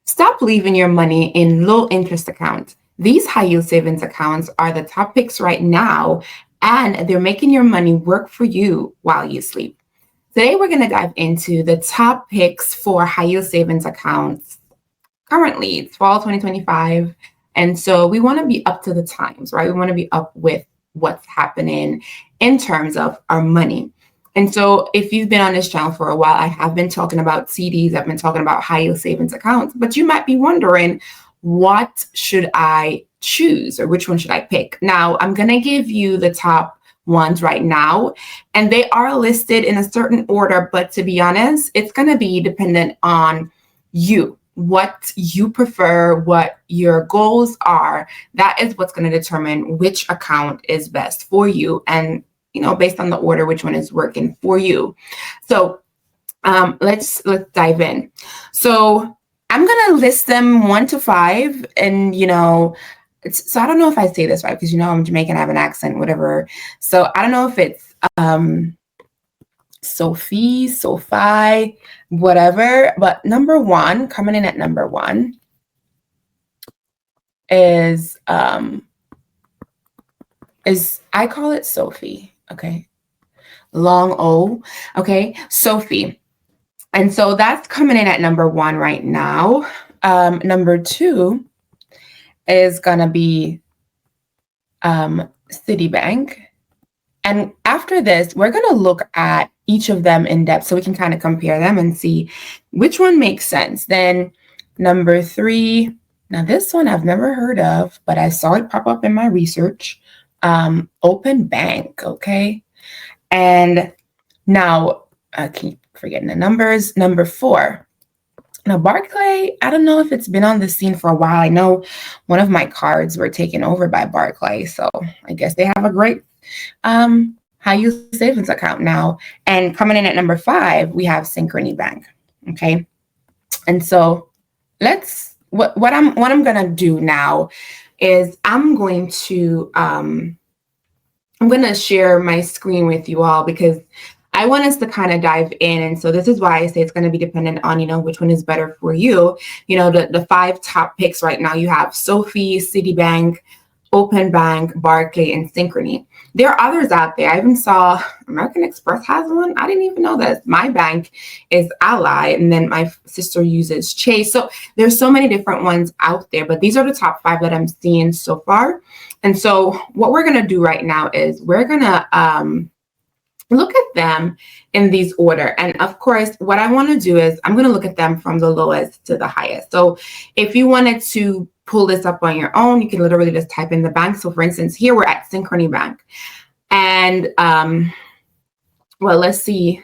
Stop leaving your money in low interest accounts. These high yield savings accounts are the top picks right now, and they're making your money work for you while you sleep. Today, we're going to dive into the top picks for high yield savings accounts. Currently, it's fall 2025. And so we want to be up to the times, right? We want to be up with what's happening in terms of our money. And so if you've been on this channel for a while, I have been talking about CDs. I've been talking about high yield savings accounts, but you might be wondering, what should I choose or which one should I pick? Now, I'm going to give you the top ones right now, and they are listed in a certain order, but to be honest, it's going to be dependent on you, what you prefer, what your goals are. That is what's going to determine which account is best for you, and based on the order, which one is working for you. So let's dive in. So I'm going to list them 1 to 5, and so I don't know if I say this right, because I'm Jamaican, I have an accent, whatever. So I don't know if it's Sofi, Sofi, whatever. But number 1, coming in at number 1 is I call it Sofi. Okay. Long O. Okay. Sofi. And so that's coming in at number 1 right now. Number 2 is going to be Citibank. And after this, we're going to look at each of them in depth so we can kind of compare them and see which one makes sense. Then number 3, now this one I've never heard of, but I saw it pop up in my research. Open Bank. Okay. And now I keep forgetting the numbers. Number 4. Now, Barclays, I don't know if it's been on the scene for a while. I know one of my cards were taken over by Barclays, so I guess they have a great high yield savings account now. And coming in at number 5, we have Synchrony Bank. Okay, and so what I'm gonna do now is I'm going to share my screen with you all, because I want us to kind of dive in. And so this is why I say it's going to be dependent on, which one is better for you. The 5 top picks right now, you have Sofi, Citibank, Open Bank, Barclays, and Synchrony. There are others out there. I even saw American Express has one. I didn't even know that. My bank is Ally, and then my sister uses Chase. So there's so many different ones out there, but these are the top 5 that I'm seeing so far. And so what we're going to do right now is we're going to look at them in these order. And of course, what I want to do is I'm going to look at them from the lowest to the highest. So if you wanted to pull this up on your own, you can literally just type in the bank. So for instance, here we're at Synchrony Bank. And well, let's see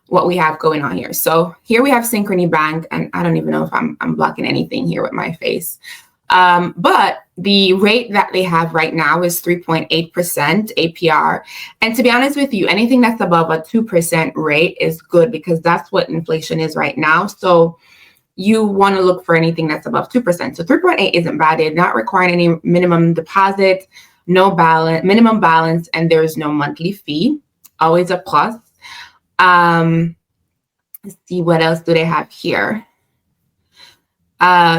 what we have going on here. So here we have Synchrony Bank, and I don't even know if I'm blocking anything here with my face. But the rate that they have right now is 3.8% APR. And to be honest with you, anything that's above a 2% rate is good, because that's what inflation is right now. So you want to look for anything that's above 2%. So 3.8 isn't bad. They're not requiring any minimum deposit, minimum balance, and there's no monthly fee. Always a plus. Let's see, what else do they have here?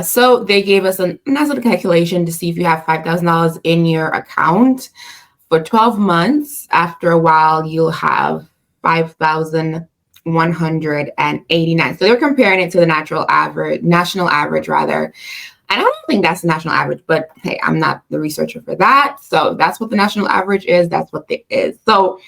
So they gave us a nice little calculation to see if you have $5,000 in your account for 12 months. After a while, you'll have 5,189. So they're comparing it to the national average rather. And I don't think that's the national average, but hey, I'm not the researcher for that. So that's what the national average is. That's what it is. So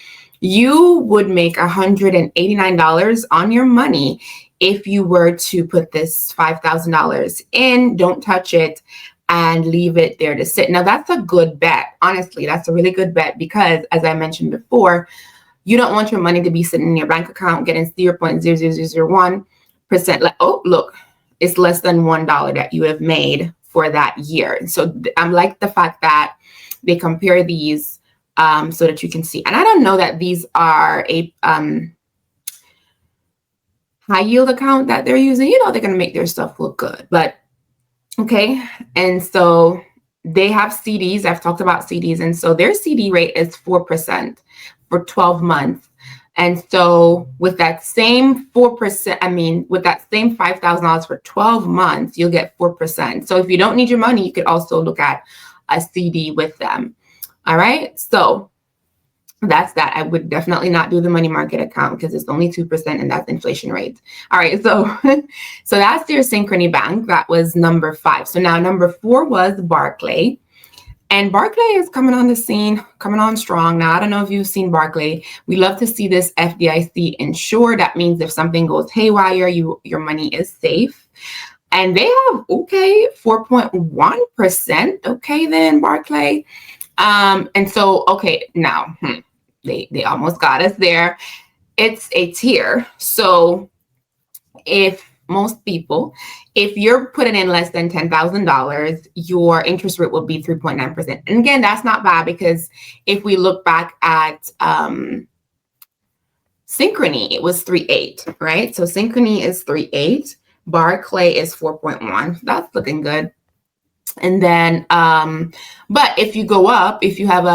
you would make $189 on your money if you were to put this $5,000 in, don't touch it, and leave it there to sit. Now, that's a good bet. Honestly, that's a really good bet, because as I mentioned before, you don't want your money to be sitting in your bank account getting 0.00001%. Like, oh, look, it's less than $1 that you have made for that year. So I like the fact that they compare these so that you can see. And I don't know that these are a high yield account that they're using. They're going to make their stuff look good, but okay. And so they have CDs. I've talked about CDs. And so their CD rate is 4% for 12 months. And so with that same 4%, with that same $5,000 for 12 months, you'll get 4%. So if you don't need your money, you could also look at a CD with them. All right. So that's that. I would definitely not do the money market account because it's only 2% and that's inflation rate. All right. So, so that's your Synchrony Bank. That was number 5. So now number 4 was Barclays. And Barclays is coming on the scene, coming on strong. Now, I don't know if you've seen Barclays. We love to see this FDIC-insured. That means if something goes haywire, your money is safe. And they have, 4.1%. Okay, then, Barclays. And so, now, they almost got us there. It's a tier. So if you're putting in less than $10,000, your interest rate will be 3.9%. And again, that's not bad because if we look back at Synchrony, it was 3.8, right? So Synchrony is 3.8. Barclays is 4.1. That's looking good. And then, but if you go up, if you have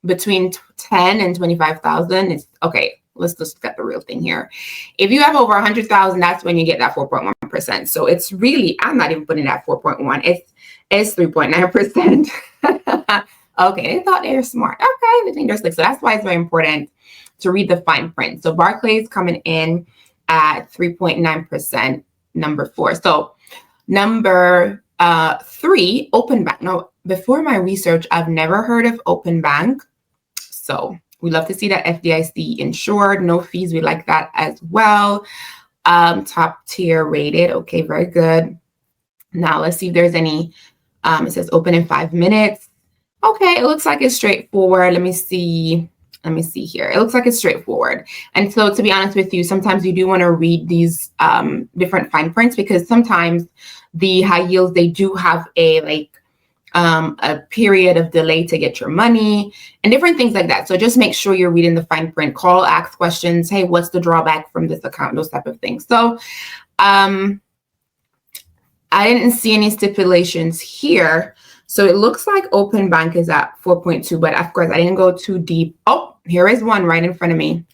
between 10 and 25,000, it's okay. Let's just get the real thing here. If you have over 100,000, that's when you get that 4.1%. So it's really, I'm not even putting that 4.1. It's 3.9%. Okay, they thought they were smart. Okay, they think they're slick. So that's why it's very important to read the fine print. So Barclays coming in at 3.9%, number 4. So number 3, Open Bank. Now, before my research, I've never heard of Open Bank. So we love to see that FDIC insured, no fees. We like that as well. Top tier rated. Okay, very good. Now let's see if there's any. It says open in 5 minutes. Okay, it looks like it's straightforward. Let me see here. It looks like it's straightforward. And so to be honest with you, sometimes you do want to read these different fine prints because sometimes the high yields, they do have a period of delay to get your money and different things like that. So just make sure you're reading the fine print. Call, ask questions. Hey, what's the drawback from this account? Those type of things. So I didn't see any stipulations here. So it looks like Open Bank is at 4.2, but of course I didn't go too deep. Oh, here is one right in front of me.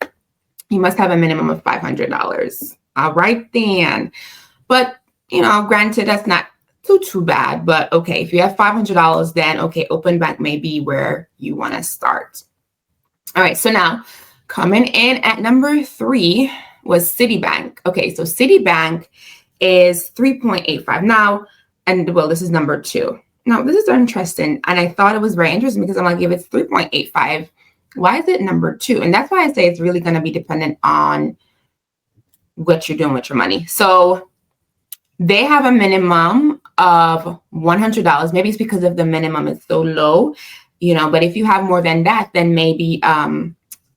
You must have a minimum of $500. All right, then. But, granted, that's not too bad, but okay, if you have $500, then okay, Open Bank may be where you want to start. All right, so now coming in at number 3 was Citibank. Okay, so Citibank is 3.85 now, and well, this is number 2. Now this is interesting, and I thought it was very interesting because I'm like, if it's 3.85, why is it number 2? And that's why I say it's really going to be dependent on what you're doing with your money. So they have a minimum of $100. Maybe it's because of the minimum is so low, but if you have more than that, then maybe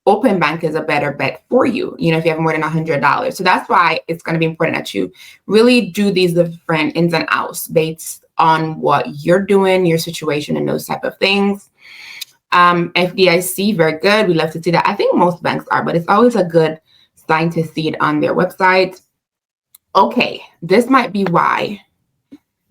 Open Bank is a better bet for you, if you have more than $100. So that's why it's going to be important that you really do these different ins and outs based on what you're doing, your situation, and those type of things. FDIC, very good. We love to see that. I think most banks are, but it's always a good sign to see it on their website. Okay, this might be why.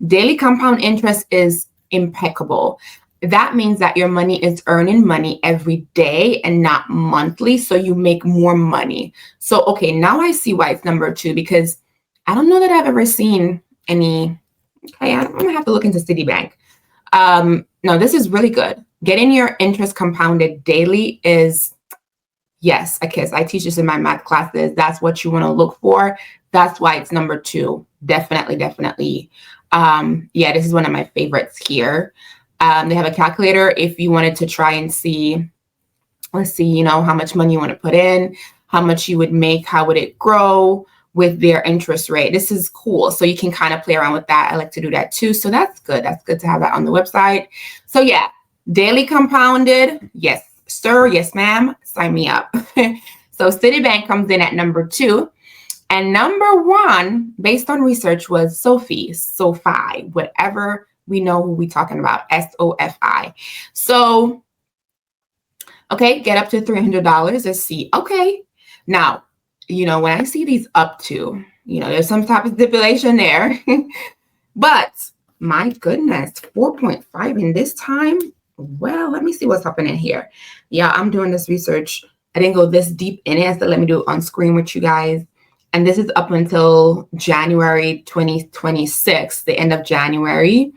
Daily compound interest is impeccable. That means that your money is earning money every day and not monthly, so you make more money. So, okay, now I see why it's number 2 because I don't know that I've ever seen any. Okay, I'm going to have to look into Citibank. No, this is really good. Getting your interest compounded daily is, yes, I teach this in my math classes. That's what you want to look for. That's why it's number 2. Definitely. Yeah, this is one of my favorites here. They have a calculator if you wanted to try and see, let's see, how much money you want to put in, how much you would make, how would it grow with their interest rate. This is cool. So you can kind of play around with that. I like to do that too. So that's good. That's good to have that on the website. So yeah, daily compounded. Yes, sir. Yes, ma'am. Sign me up. So Citibank comes in at number 2. And number 1, based on research, was Sofi, whatever we know who we're talking about, SOFI. So, okay, get up to $300. Let's see. Okay. Now, when I see these up to, there's some type of stipulation there. But my goodness, 4.5 in this time. Well, let me see what's happening here. Yeah, I'm doing this research I didn't go this deep in it. So let me do it on screen with you guys. And this is up until January 2026, the end of January.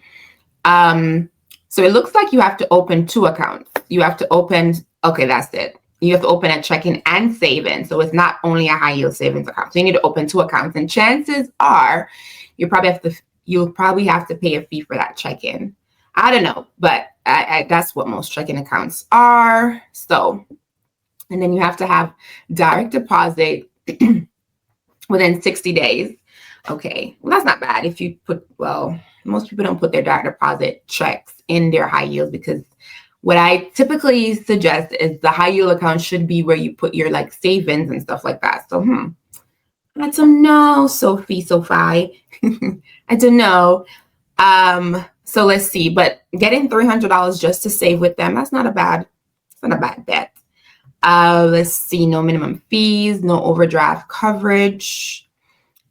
So it looks like you have to open 2 accounts. You have to open, okay, that's it. You have to open a checking and savings. So it's not only a high yield savings account. So you need to open 2 accounts. And chances are you'll probably have to pay a fee for that check-in. I don't know, but that's what most checking accounts are. So, and then you have to have direct deposit within 60 days. Okay, well, that's not bad. If you put, well, most people don't put their direct deposit checks in their high yield, because what I typically suggest is the high yield account should be where you put your like savings and stuff like that. So, I don't know, Sofi. I don't know. So let's see, but getting $300 just to save with them, it's not a bad bet. Let's see, no minimum fees, no overdraft coverage,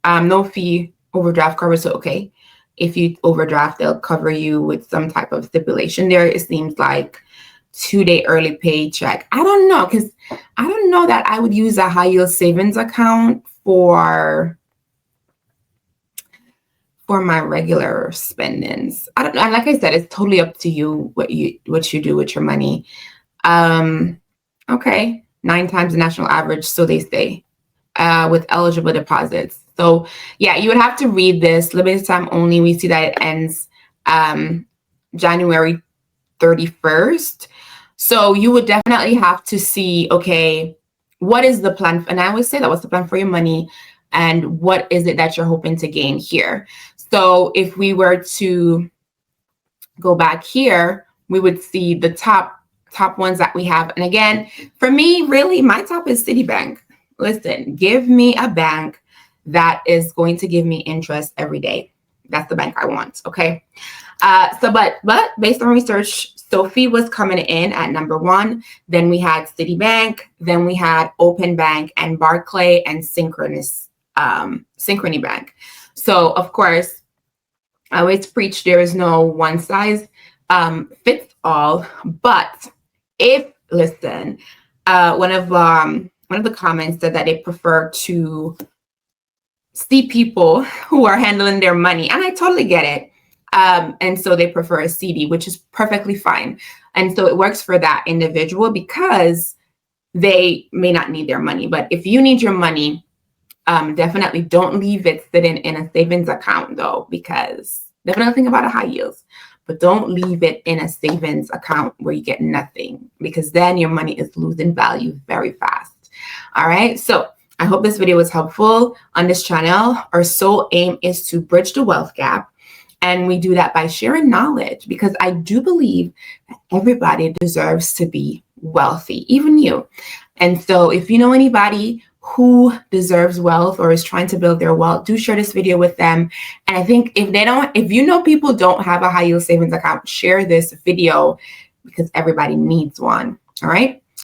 no fee overdraft coverage. So, okay, if you overdraft, they'll cover you with some type of stipulation there. It seems like 2-day early paycheck. I don't know, because I don't know that I would use a high yield savings account for my regular spendings. I don't know. And like I said, it's totally up to you what you do with your money. Okay, 9 times the national average, so they say, with eligible deposits. So yeah, you would have to read this. Limited time only. We see that it ends January 31st. So you would definitely have to see, okay, what is the plan? And I always say that, what's the plan for your money? And what is it that you're hoping to gain here? So if we were to go back here, we would see the top ones that we have. And again, for me, really, my top is Citibank. Listen, give me a bank that is going to give me interest every day. That's the bank I want. Okay. But based on research, Sofi was coming in at number 1. Then we had Citibank. Then we had Open Bank and Barclays and Synchrony Bank. So of course, I always preach there is no one size fits all. But listen, one of the comments said that they prefer to see people who are handling their money, and I totally get it. And so they prefer a CD, which is perfectly fine. And so it works for that individual because they may not need their money. But if you need your money, definitely don't leave it sitting in a savings account, though, because definitely think about a high yields, but don't leave it in a savings account where you get nothing, because then your money is losing value very fast. All right. So I hope this video was helpful. On this channel, our sole aim is to bridge the wealth gap. And we do that by sharing knowledge, because I do believe that everybody deserves to be wealthy, even you. And so if you know anybody who deserves wealth or is trying to build their wealth, do share this video with them. And I think if you know people don't have a high yield savings account, share this video, because everybody needs one. All right.